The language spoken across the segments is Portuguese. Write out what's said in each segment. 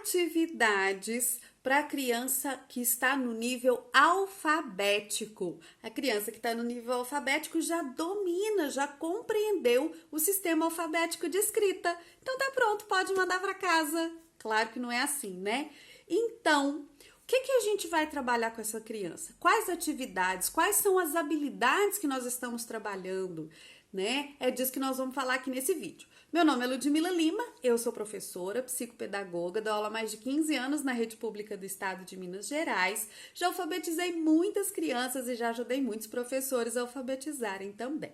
atividades para a criança que está no nível alfabético. A criança que está no nível alfabético já domina, já compreendeu o sistema alfabético de escrita. Então tá pronto, pode mandar para casa. Claro que não é assim, né? Então, o que a gente vai trabalhar com essa criança? Quais atividades, quais são as habilidades que nós estamos trabalhando, né? É disso que nós vamos falar aqui nesse vídeo. Meu nome é Ludmila Lima, eu sou professora, psicopedagoga, dou aula há mais de 15 anos na rede pública do estado de Minas Gerais. Já alfabetizei muitas crianças e já ajudei muitos professores a alfabetizarem também.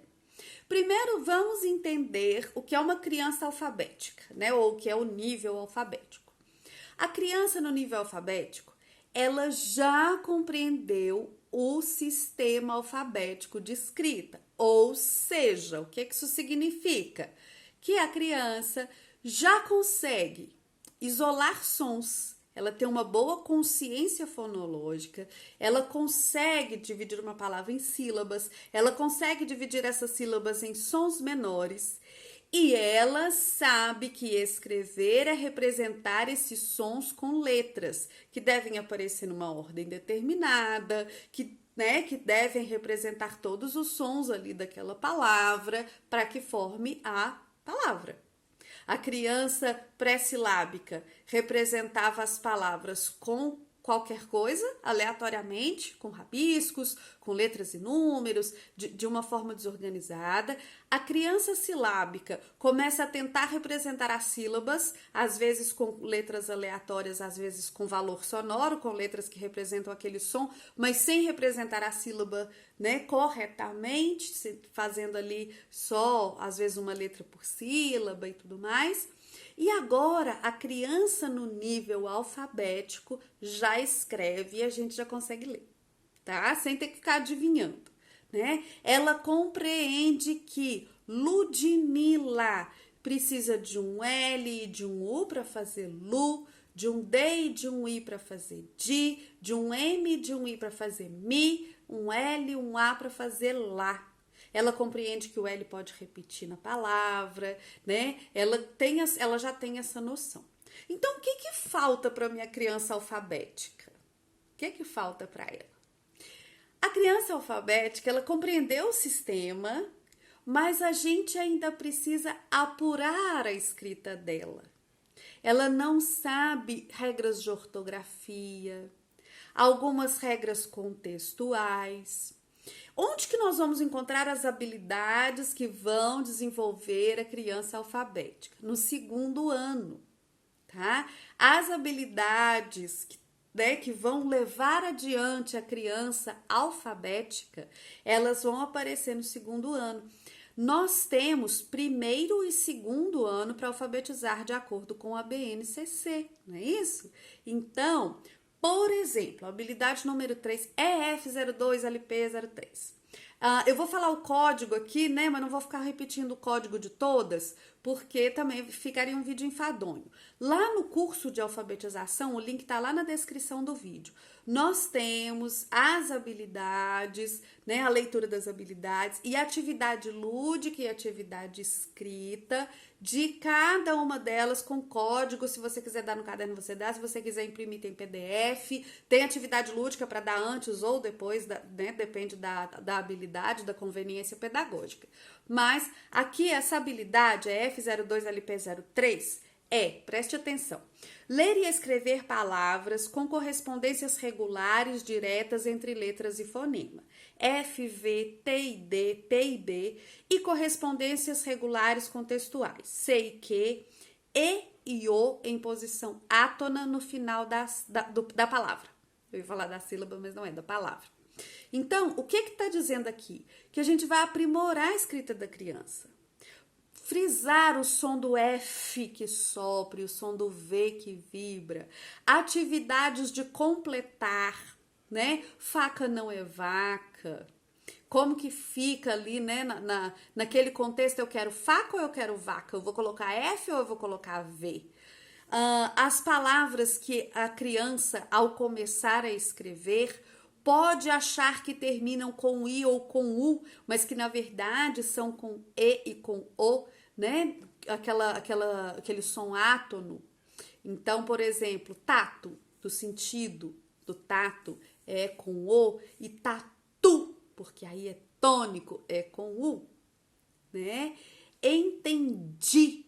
Primeiro, vamos entender o que é uma criança alfabética, né? Ou o que é o nível alfabético. A criança no nível alfabético, ela já compreendeu o sistema alfabético de escrita. Ou seja, o que isso significa? Que a criança já consegue isolar sons, ela tem uma boa consciência fonológica, ela consegue dividir uma palavra em sílabas, ela consegue dividir essas sílabas em sons menores e ela sabe que escrever é representar esses sons com letras que devem aparecer numa ordem determinada, que devem representar todos os sons ali daquela palavra para que forme a palavra. A criança pré-silábica representava as palavras com qualquer coisa, aleatoriamente, com rabiscos, com letras e números, de uma forma desorganizada. A criança silábica começa a tentar representar as sílabas, às vezes com letras aleatórias, às vezes com valor sonoro, com letras que representam aquele som, mas sem representar a sílaba, né, corretamente, fazendo ali só, às vezes, uma letra por sílaba e tudo mais. E agora, a criança no nível alfabético já escreve e a gente já consegue ler, tá? Sem ter que ficar adivinhando, né? Ela compreende que Ludmila precisa de um L e de um U para fazer Lu, de um D e de um I para fazer Di, de um M e de um I para fazer Mi, um L e um A para fazer Lá. Ela compreende que o L pode repetir na palavra, né? Ela já tem essa noção. Então, o que falta para minha criança alfabética? O que falta para ela? A criança alfabética, ela compreendeu o sistema, mas a gente ainda precisa apurar a escrita dela. Ela não sabe regras de ortografia, algumas regras contextuais. Onde que nós vamos encontrar as habilidades que vão desenvolver a criança alfabética? No segundo ano, tá? As habilidades que vão levar adiante a criança alfabética, elas vão aparecer no segundo ano. Nós temos primeiro e segundo ano para alfabetizar de acordo com a BNCC, não é isso? Então, por exemplo, a habilidade número 3 é F02LP03. Eu vou falar o código aqui, né? Mas não vou ficar repetindo o código de todas, porque também ficaria um vídeo enfadonho. Lá no curso de alfabetização, o link tá lá na descrição do vídeo. Nós temos as habilidades, né? A leitura das habilidades e a atividade lúdica e atividade escrita de cada uma delas com código. Se você quiser dar no caderno, você dá. Se você quiser imprimir, tem PDF. Tem atividade lúdica para dar antes ou depois, né? Depende da habilidade, da conveniência pedagógica. Mas aqui essa habilidade é F02LP03. Preste atenção, ler e escrever palavras com correspondências regulares diretas entre letras e fonema. F, V, T e D, P e B e correspondências regulares contextuais. C e Q, E e O em posição átona no final da palavra. Eu ia falar da sílaba, mas não é, da palavra. Então, o que está dizendo aqui? Que a gente vai aprimorar a escrita da criança. Frisar o som do F que sopra, o som do V que vibra. Atividades de completar, né? Faca não é vaca. Como que fica ali, né? Naquele contexto, eu quero faca ou eu quero vaca? Eu vou colocar F ou eu vou colocar V? As palavras que a criança, ao começar a escrever, pode achar que terminam com I ou com U, mas que na verdade são com E e com O, né? Aquele som átono. Então, por exemplo, tato, do sentido do tato, é com o, e tatu, porque aí é tônico, é com u, né? Entendi,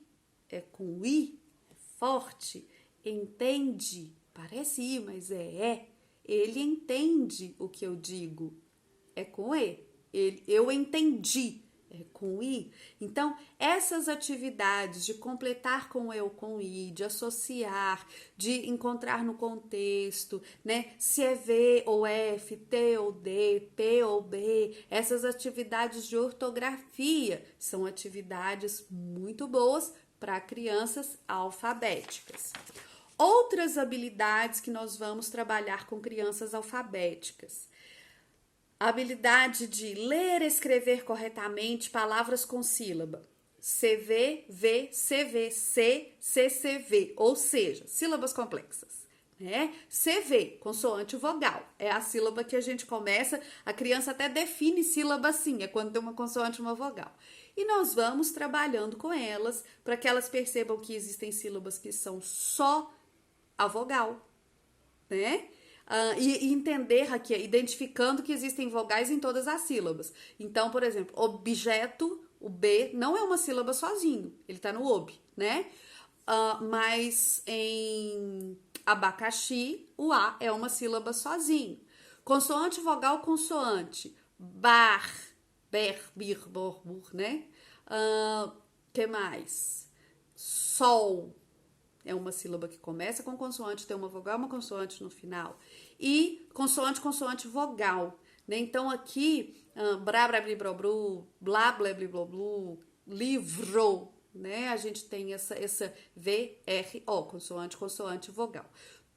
é com i, é forte. Entende, parece i, mas é. Ele entende o que eu digo, é com e. Eu entendi, é com i. Então, essas atividades de completar com eu, com i, de associar, de encontrar no contexto, né? Se é V ou F, T ou D, P ou B, essas atividades de ortografia são atividades muito boas para crianças alfabéticas. Outras habilidades que nós vamos trabalhar com crianças alfabéticas. A habilidade de ler e escrever corretamente palavras com sílaba. CV, V, CV, C, CCV, ou seja, sílabas complexas. Né? CV, consoante vogal, é a sílaba que a gente começa, a criança até define sílaba assim, é quando tem uma consoante e uma vogal. E nós vamos trabalhando com elas para que elas percebam que existem sílabas que são só a vogal, né? E entender aqui, identificando que existem vogais em todas as sílabas. Então, por exemplo, objeto, o B não é uma sílaba sozinho, ele tá no ob, né? Mas em abacaxi, o A é uma sílaba sozinho. Consoante, vogal, consoante. Bar, ber, bir, bor, bur, né? Que mais? Sol. É uma sílaba que começa com consoante, tem uma vogal, uma consoante no final. E consoante, consoante, vogal. Né? Então, aqui, brá, brá, bli, bro, bru, blá, blá, bli, blo, blu, livro, né? A gente tem essa V, R, O, consoante, consoante, vogal.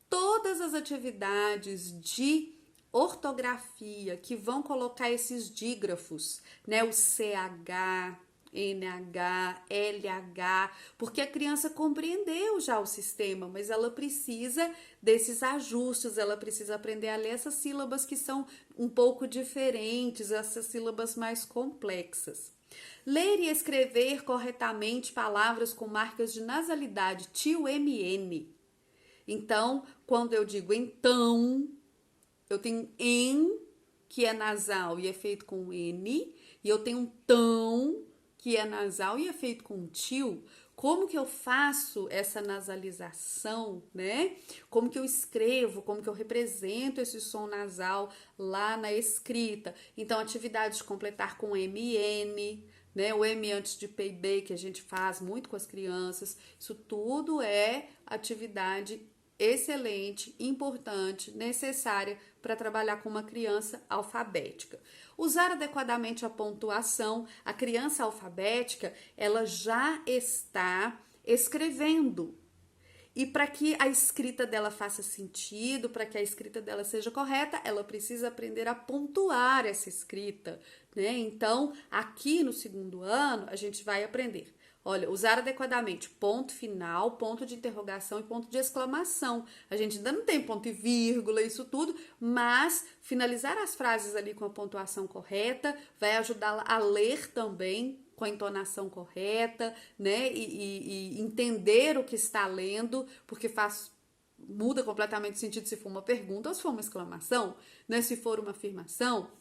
Todas as atividades de ortografia que vão colocar esses dígrafos, né? O CH, NH, LH, porque a criança compreendeu já o sistema, mas ela precisa desses ajustes, ela precisa aprender a ler essas sílabas que são um pouco diferentes, essas sílabas mais complexas. Ler e escrever corretamente palavras com marcas de nasalidade, tio MN. Então, quando eu digo então, eu tenho em, que é nasal e é feito com N, e eu tenho um tão, que é nasal e é feito com tio. Como que eu faço essa nasalização, né? Como que eu escrevo, como que eu represento esse som nasal lá na escrita. Então, atividade de completar com MN, né? O M antes de P e B, que a gente faz muito com as crianças. Isso tudo é atividade excelente, importante, necessária para trabalhar com uma criança alfabética. Usar adequadamente a pontuação. A criança alfabética, ela já está escrevendo. E para que a escrita dela faça sentido, para que a escrita dela seja correta, ela precisa aprender a pontuar essa escrita, né? Então, aqui no segundo ano, a gente vai aprender. Olha, usar adequadamente ponto final, ponto de interrogação e ponto de exclamação. A gente ainda não tem ponto e vírgula, isso tudo, mas finalizar as frases ali com a pontuação correta vai ajudá-la a ler também com a entonação correta, né? E entender o que está lendo, porque muda completamente o sentido se for uma pergunta ou se for uma exclamação, né? Se for uma afirmação.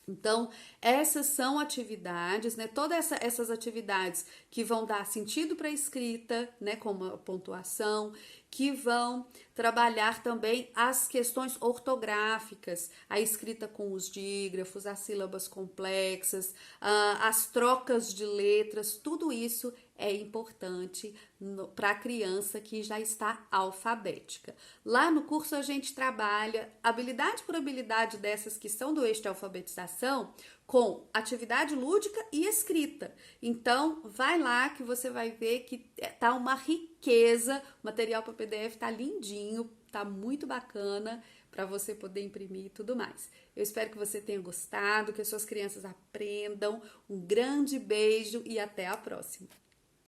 Então, essas são atividades, né? Todas essas atividades que vão dar sentido para a escrita, né? Como a pontuação, que vão trabalhar também as questões ortográficas, a escrita com os dígrafos, as sílabas complexas, as trocas de letras, tudo isso é importante para a criança que já está alfabética. Lá no curso a gente trabalha habilidade por habilidade dessas que são do eixo de alfabetização com atividade lúdica e escrita. Então, vai lá que você vai ver que tá uma riqueza, o material para PDF tá lindinho, tá muito bacana para você poder imprimir e tudo mais. Eu espero que você tenha gostado, que as suas crianças aprendam. Um grande beijo e até a próxima!